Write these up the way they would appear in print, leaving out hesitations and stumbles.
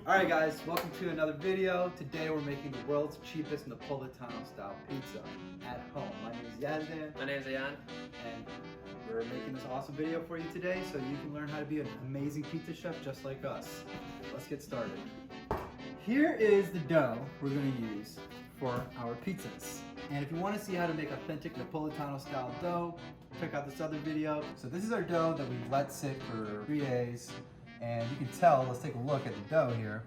Alright guys, welcome to another video. Today we're making the world's cheapest Napolitano style pizza at home. My name is Yazdan. My name is Ayan. And we're making this awesome video for you today so you can learn how to be an amazing pizza chef just like us. Let's get started. Here is the dough we're going to use for our pizzas. And if you want to see how to make authentic Napolitano style dough, check out this other video. So this is our dough that we've let sit for 3 days. And you can tell, let's take a look at the dough here.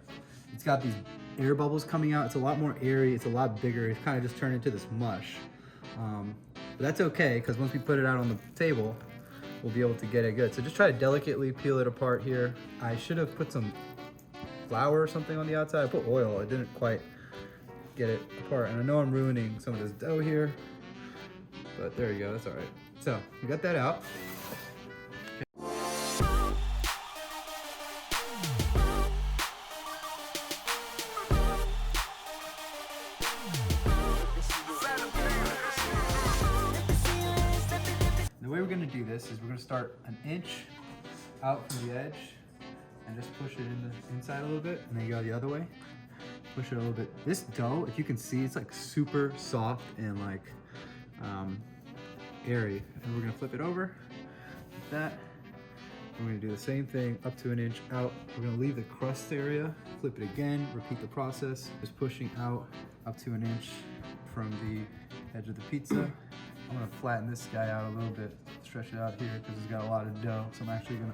It's got these air bubbles coming out. It's a lot more airy, it's a lot bigger. It's kind of just turned into this mush. But that's okay, because once we put it out on the table, we'll be able to get it good. So just try to delicately peel it apart here. I should have put some flour or something on the outside. I put oil, I didn't quite get it apart. And I know I'm ruining some of this dough here, but there you go, that's all right. So we got that out. The way we're going to do this is we're going to start an inch out from the edge and just push it in the inside a little bit, and then go the other way. Push it a little bit. This dough, if you can see, it's like super soft and like airy. And we're going to flip it over like that. We're going to do the same thing up to an inch out. We're going to leave the crust area, flip it again, repeat the process, just pushing out up to an inch from the edge of the pizza. I'm gonna flatten this guy out a little bit, stretch it out here because it's got a lot of dough. So I'm actually gonna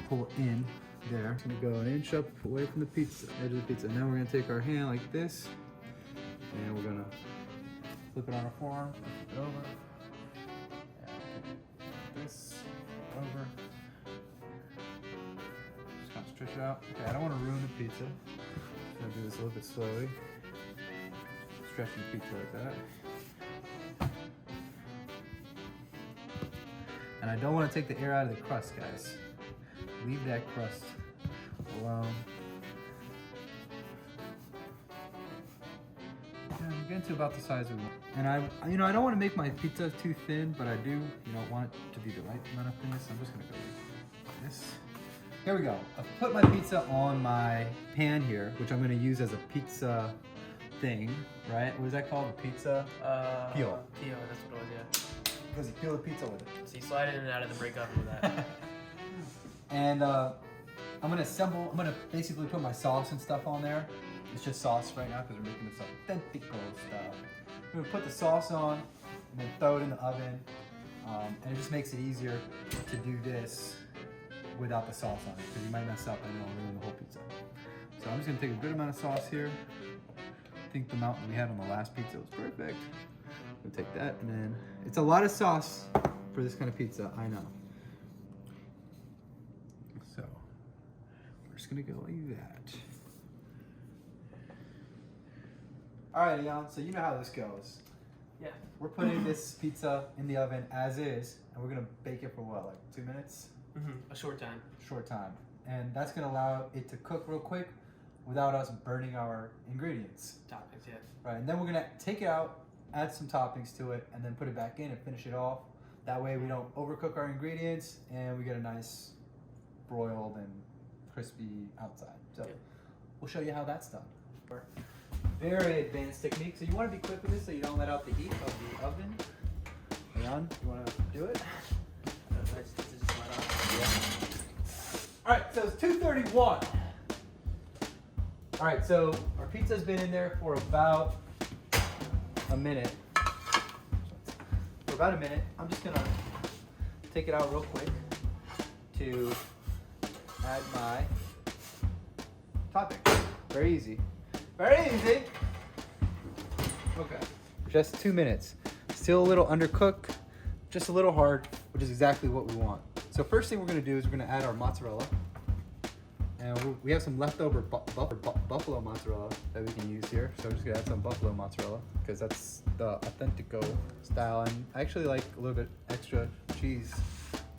pull in there. It's gonna go an inch up away from the pizza, edge of the pizza. And then we're gonna take our hand like this, and we're gonna flip it on our forearm, flip it over, and this over. Just kind of stretch it out. Okay, I don't want to ruin the pizza. I'm gonna do this a little bit slowly. Stretching the pizza like that. And I don't want to take the air out of the crust, guys. Leave that crust alone. And we're getting to about the size we want. And I don't want to make my pizza too thin, but I do, want it to be the right amount of thinness. I'm just gonna go like this. Here we go. I've put my pizza on my pan here, which I'm gonna use as a pizza thing, right? What is that called? A pizza? Peel. Peel, that's what it was, yeah. Because you peel the pizza with it. So you slide it in and out of the break oven with that. And I'm gonna basically put my sauce and stuff on there. It's just sauce right now because we're making this authentico style. I'm gonna put the sauce on and then throw it in the oven. And it just makes it easier to do this without the sauce on it, because you might mess up and it'll ruin the whole pizza. So I'm just gonna take a good amount of sauce here. I think the amount that we had on the last pizza was perfect. We'll take that, and then it's a lot of sauce for this kind of pizza, I know. So we're just gonna go like that. All right, Leon, so you know how this goes. Yeah. We're putting this pizza in the oven as is, and we're gonna bake it for what, like 2 minutes? A short time. Short time. And that's gonna allow it to cook real quick without us burning our ingredients. Toppings, yeah. Right, and then we're gonna take it out, add some toppings to it, and then put it back in and finish it off. That way we don't overcook our ingredients and we get a nice broiled and crispy outside. So we'll show you how that's done. Very advanced technique. So you want to be quick with this so you don't let out the heat of the oven. Leon, you want to do it? All right, so it's 2:31. All right, so our pizza's been in there for about a minute. For about a minute, I'm just gonna take it out real quick to add my topping. Very easy. Very easy. Okay. Just 2 minutes. Still a little undercooked, just a little hard, which is exactly what we want. So first thing we're gonna do is we're gonna add our mozzarella. And we have some leftover buffalo mozzarella that we can use here. So I'm just gonna add some buffalo mozzarella because that's the authentico style. And I actually like a little bit extra cheese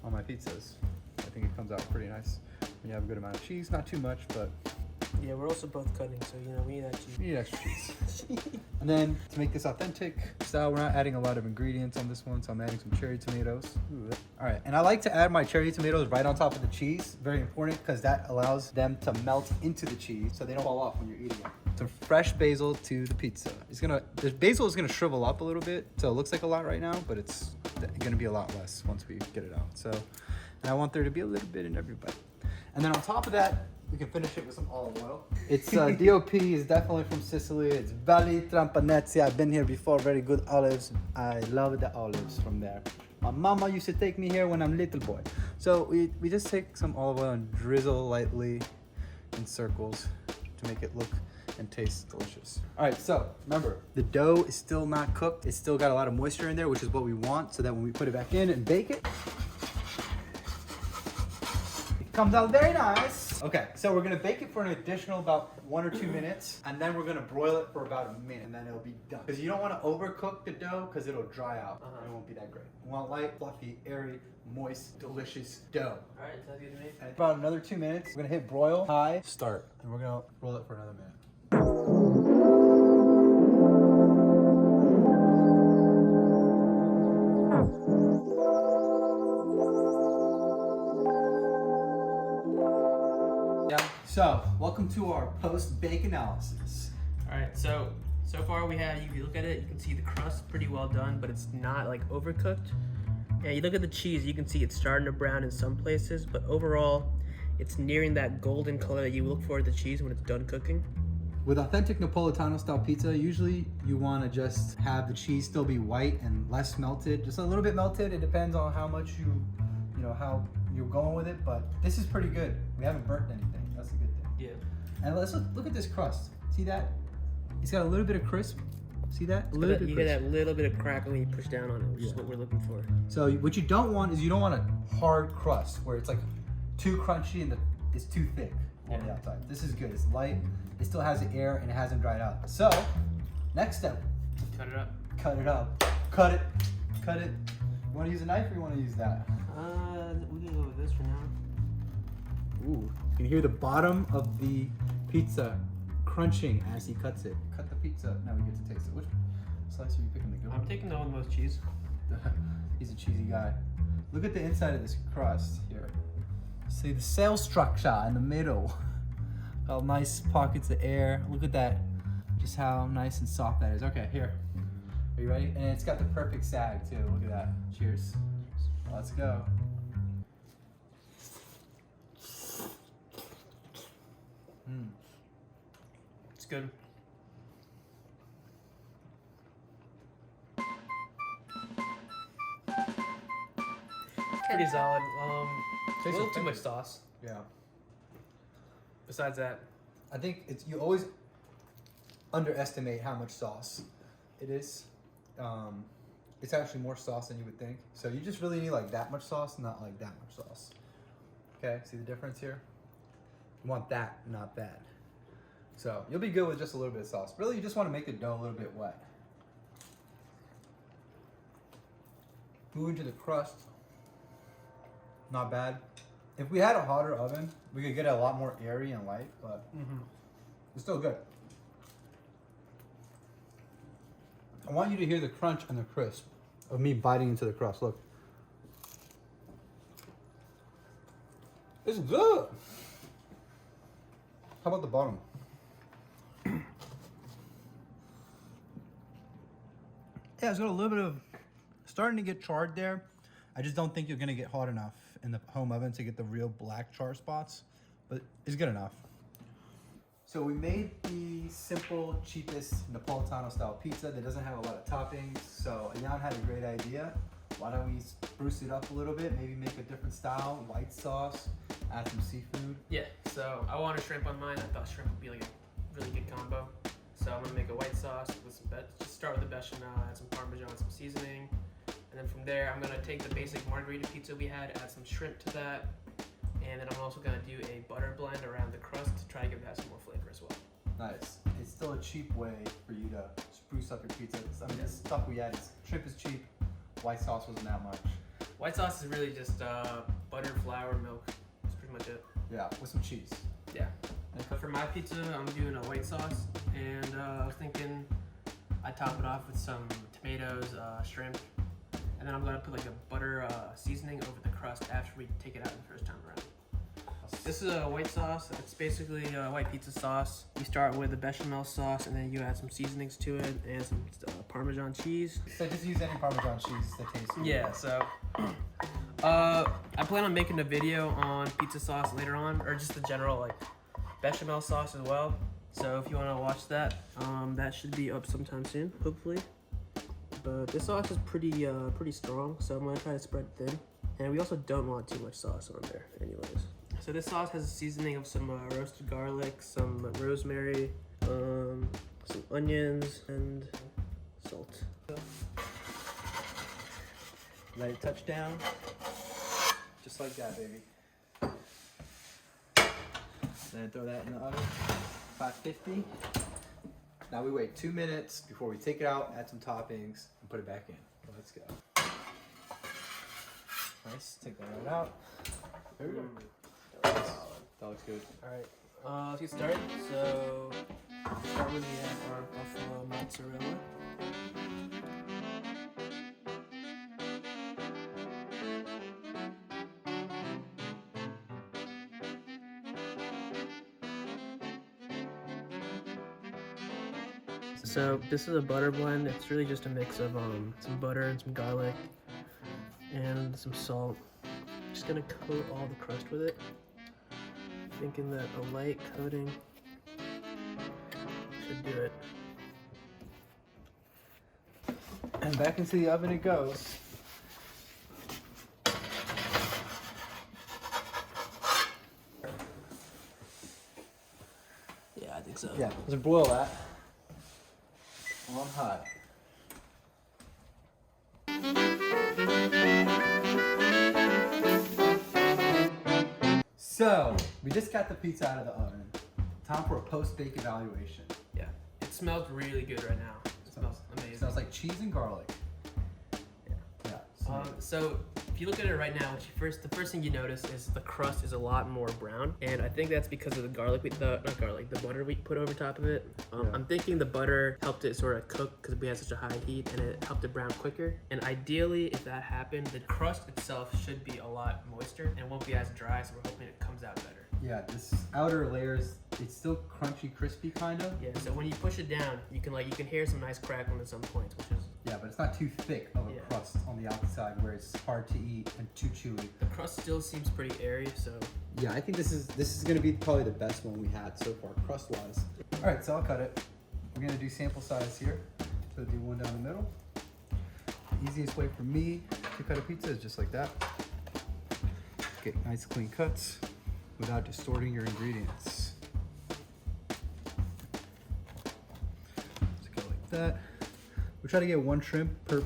on my pizzas. I think it comes out pretty nice when you have a good amount of cheese. Not too much, but Yeah, we're also both cutting, so we need that cheese. We need extra cheese. And then to make this authentic style, we're not adding a lot of ingredients on this one, so I'm adding some cherry tomatoes. All right, and I like to add my cherry tomatoes right on top of the cheese. Very important because that allows them to melt into the cheese so they don't fall off when you're eating it. Some fresh basil to the pizza. The basil is gonna shrivel up a little bit, so it looks like a lot right now, but it's gonna be a lot less once we get it out. So, and I want there to be a little bit in every bite. And then on top of that, we can finish it with some olive oil. It's DOP is definitely from Sicily. It's Valli Trampanezzi. I've been here before. Very good olives. I love the olives from there. My mama used to take me here when I'm little boy. So we just take some olive oil and drizzle lightly in circles to make it look and taste delicious. All right, so remember, the dough is still not cooked. It's still got a lot of moisture in there, which is what we want, so that when we put it back in and bake it, comes out very nice. Okay, so we're gonna bake it for an additional about 1 or 2 minutes, and then we're gonna broil it for about a minute, and then it'll be done. Because you don't wanna overcook the dough, because it'll dry out. It won't be that great. We want light, fluffy, airy, moist, delicious dough. All right, sounds good to me. And about another 2 minutes, we're gonna hit broil, high, start, and we're gonna roll it for another minute. So, welcome to our post-bake analysis. All right, so far we have, if you look at it, you can see the crust pretty well done, but it's not like overcooked. And you look at the cheese, you can see it's starting to brown in some places, but overall, it's nearing that golden color that you look for in the cheese when it's done cooking. With authentic Napolitano style pizza, usually you want to just have the cheese still be white and less melted, just a little bit melted. It depends on how much how you're going with it, but this is pretty good. We haven't burnt anything. That's a good thing. Yeah. And let's look at this crust. See that? It's got a little bit of crisp. See that? A little bit you crisp. get that little bit of crackle when you push down on it, which is what we're looking for. So what you don't want is you don't want a hard crust where it's like too crunchy and it's too thick on the outside. This is good. It's light. It still has the air and it hasn't dried out. So next step. Cut it up. Cut it up. Cut it. Cut it. You want to use a knife or you want to use that? We can go with this for now. Ooh. You can hear the bottom of the pizza crunching as he cuts it. Cut the pizza. Now we get to taste it. Which slice are you picking to go? I'm taking the one with most cheese. He's a cheesy guy. Look at the inside of this crust here. See the cell structure in the middle. How nice pockets of air. Look at that. Just how nice and soft that is. Okay, here. Are you ready? And it's got the perfect sag too. Look at that. Cheers. Let's go. It's good. Pretty solid. A little too much sauce. Yeah. Besides that, I think you always underestimate how much sauce it is. It's actually more sauce than you would think. So you just really need like that much sauce, not like that much sauce. Okay, see the difference here? You want that, not that. So you'll be good with just a little bit of sauce. Really, you just want to make the dough a little bit wet. Moving to the crust. Not bad. If we had a hotter oven, we could get it a lot more airy and light, but it's still good. I want you to hear the crunch and the crisp of me biting into the crust. Look. It's good. How about the bottom? Yeah, it's got a little bit of starting to get charred there. I just don't think you're gonna get hot enough in the home oven to get the real black char spots, but it's good enough. So we made the simple, cheapest Napolitano style pizza that doesn't have a lot of toppings. So Ayan had a great idea. Why don't we spruce it up a little bit, maybe make a different style, white sauce, add some seafood. yeah. So I wanted shrimp on mine. I thought shrimp would be like a really good combo. So I'm gonna make a white sauce with some just start with the bechamel, add some Parmesan, some seasoning, and then from there I'm gonna take the basic margherita pizza we had, add some shrimp to that, and then I'm also gonna do a butter blend around the crust to try to give that some more flavor as well. Nice. It's still a cheap way for you to spruce up your pizza. I mean, this stuff we had, shrimp is cheap. White sauce wasn't that much. White sauce is really just butter, flour, milk. That's pretty much it. Yeah, with some cheese. Yeah. But for my pizza, I'm doing a white sauce, and I was thinking I'd top it off with some tomatoes, shrimp, and then I'm gonna put like a butter seasoning over the crust after we take it out the first time around. This is a white sauce. It's basically a white pizza sauce. You start with the bechamel sauce, and then you add some seasonings to it and some Parmesan cheese. So just use any Parmesan cheese that tastes good. Yeah, so I plan on making a video on pizza sauce later on, or just the general like bechamel sauce as well. So if you want to watch that, that should be up sometime soon, hopefully. But this sauce is pretty strong, so I'm gonna try to spread it thin. And we also don't want too much sauce on there, anyways. So this sauce has a seasoning of some roasted garlic, some rosemary, some onions, and salt. Let it touch down. Just like that, baby. Then throw that in the oven, 550. Now we wait 2 minutes before we take it out, add some toppings, and put it back in. Let's go. Nice, take that right out. There we go. That looks good. Alright, let's get started. So, start with our buffalo mozzarella. So this is a butter blend. It's really just a mix of some butter and some garlic and some salt. Just gonna coat all the crust with it. Thinking that a light coating should do it. And back into the oven it goes. Yeah, I think so. Yeah, let's boil that on high. So, we just got the pizza out of the oven. Time for a post-bake evaluation. Yeah, it smells really good right now. It smells amazing. It smells like cheese and garlic. Yeah. Yeah. So if you look at it right now, the first thing you notice is the crust is a lot more brown, and I think that's because of the the butter we put over top of it. I'm thinking the butter helped it sort of cook because we had such a high heat, and it helped it brown quicker. And ideally, if that happened, the crust itself should be a lot moister and won't be as dry. So we're hoping it comes out better. Yeah, this outer layers, it's still crunchy, crispy kind of. Yeah. So when you push it down, you can hear some nice crackling at some points, which is. Yeah, but it's not too thick of a crust on the outside where it's hard to eat and too chewy. The crust still seems pretty airy, so. Yeah, I think this is gonna be probably the best one we had so far, crust-wise. All right, so I'll cut it. We're gonna do sample size here. So do one down the middle. The easiest way for me to cut a pizza is just like that. Get nice clean cuts without distorting your ingredients. Just go like that. We try to get one shrimp per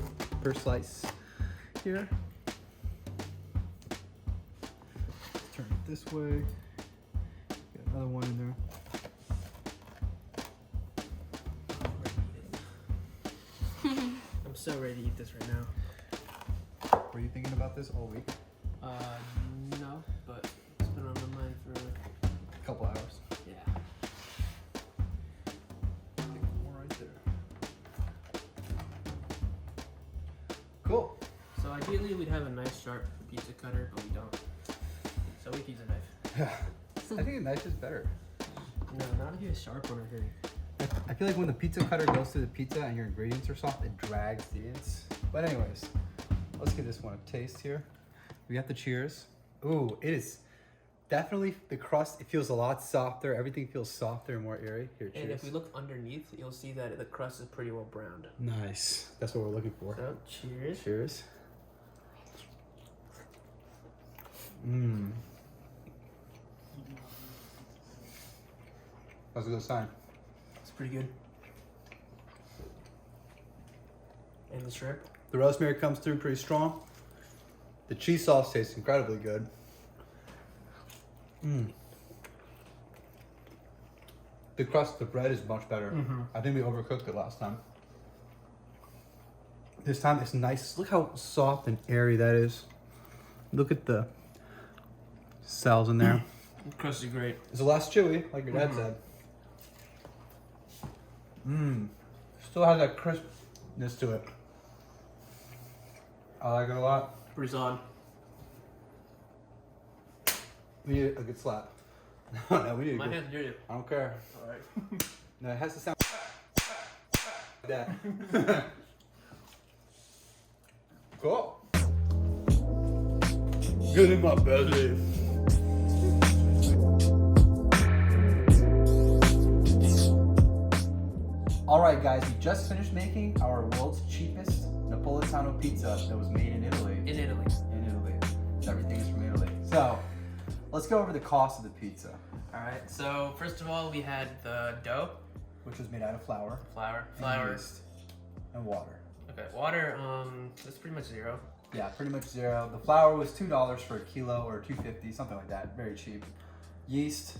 slice here. Turn it this way. Get another one in there. I'm so ready to eat this right now. Were you thinking about this all week? No, but it's been on my mind for A couple hours. yeah. Take more right there. Cool. So ideally we'd have a nice sharp pizza cutter, but we don't. So we use a knife. Yeah. I think a knife is better. No, not if you have a sharp one, I think. I feel like when the pizza cutter goes through the pizza and your ingredients are soft, it drags the ends. But anyways, let's give this one a taste here. We got the cheers. Ooh, it is definitely, the crust, it feels a lot softer. Everything feels softer and more airy. Here, cheers. And if we look underneath, you'll see that the crust is pretty well browned. Nice. That's what we're looking for. So, cheers. Cheers. Mmm. That's a good sign. It's pretty good. And the shrimp. The rosemary comes through pretty strong. The cheese sauce tastes incredibly good. Mmm. The crust, the bread is much better. I think we overcooked it last time. This time it's nice. Look how soft and airy that is. Look at the cells in there. The crust is great. It's less chewy, like your dad said. Still has that crispness to it. I like it a lot. Pretty solid. We need a good slap. No, we need My a good. hands dirty. I don't care. All right. No, it has to sound like that. Cool. Good in my belly. Alright guys, we just finished making our world's cheapest Napolitano pizza that was made in Italy. In Italy. In Italy. Everything is from Italy. So, let's go over the cost of the pizza. Alright, so first of all, we had the dough. Which was made out of flour. Flour. And yeast. And water. Okay, water, that's pretty much zero. Yeah, pretty much zero. The flour was $2 for a kilo or $2.50, something like that. Very cheap. Yeast,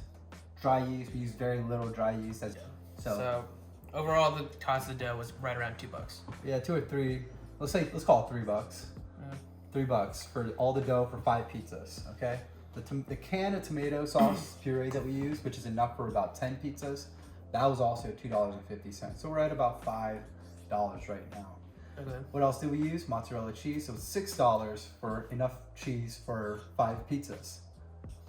dry yeast. We used very little dry yeast. So overall, the cost of the dough was right around $2. Yeah, 2 or 3. Let's call it $3. $3 for all the dough for 5 pizzas. Okay. The can of tomato sauce puree that we use, which is enough for about 10 pizzas, that was also $2.50. So we're at about $5 right now. Okay. What else did we use? Mozzarella cheese. So it was $6 for enough cheese for 5 pizzas.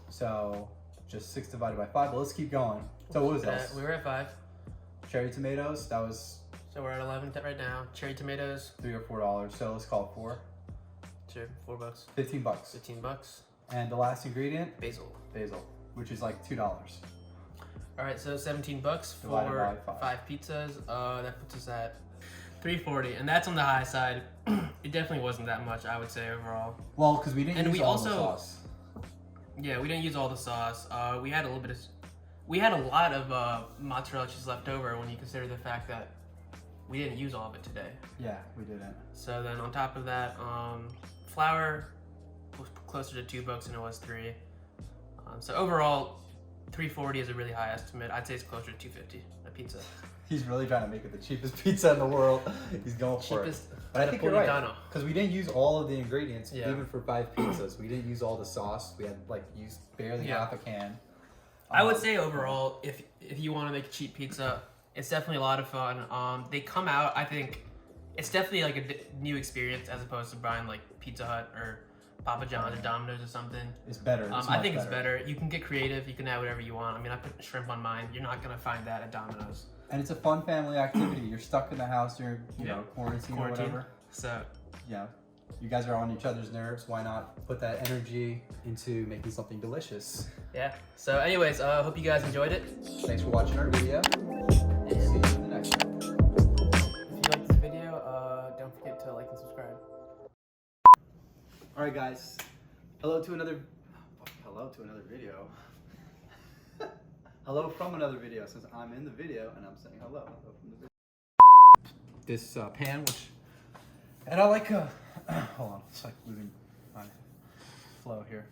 So just 6 divided by 5. But let's keep going. So what was that? We were at 5. Cherry tomatoes. That was. So we're at 11 right now. Cherry tomatoes. $3 or $4. So let's call it 4. Sure, $4. $15. $15. And the last ingredient? Basil. Basil, which is like $2. All right, so $17 for Divided by 5 pizzas. That puts us at $3.40, and that's on the high side. It definitely wasn't that much, I would say, overall. Well, because we didn't And use we all also- the sauce. Yeah, we didn't use all the sauce. We had a little bit of. We had a lot of mozzarella cheese left over when you consider the fact that we didn't use all of it today. Yeah, we didn't. So then on top of that, flour was closer to $2 than it was 3. So overall, $3.40 is a really high estimate. I'd say it's closer to $2.50 a pizza. He's really trying to make it the cheapest pizza in the world. He's going for Cheapest. it. But I think you're right. Napolitano. Because we didn't use all of the ingredients, Yeah. even for 5 pizzas. We didn't use all the sauce. We had used barely half a can. I would say overall, if you want to make a cheap pizza, it's definitely a lot of fun. They come out, I think, it's definitely like a new experience as opposed to buying like Pizza Hut or Papa John's or Domino's or something. It's better. I think it's better. You can get creative. You can add whatever you want. I mean, I put shrimp on mine. You're not gonna find that at Domino's. And it's a fun family activity. You're stuck in the house during quarantine or whatever. So Yeah, you guys are on each other's nerves. Why not put that energy into making something delicious? yeah. So anyways, hope you guys enjoyed it. Thanks for watching our video. See you in the next one. If you liked this video, don't forget to like and subscribe. All right, guys. Hello to another video. Hello from another video, since I'm in the video and I'm saying hello. Hello from the video. This pan, and I like hold on, it's like losing my flow here.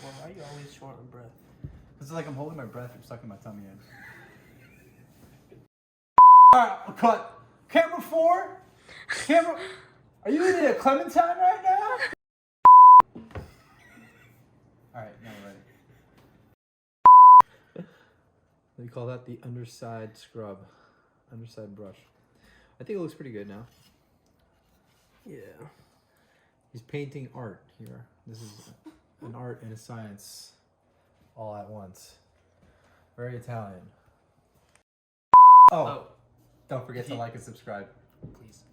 Well, why are you always short on breath? It's like I'm holding my breath and sucking my tummy in. All right, we'll cut. Camera 4. Are you eating a clementine right now? All right, now we're ready. They call that the underside scrub, underside brush. I think it looks pretty good now. Yeah. He's painting art here. This is an art and a science all at once. Very Italian. Oh. Don't forget to like and subscribe. Please.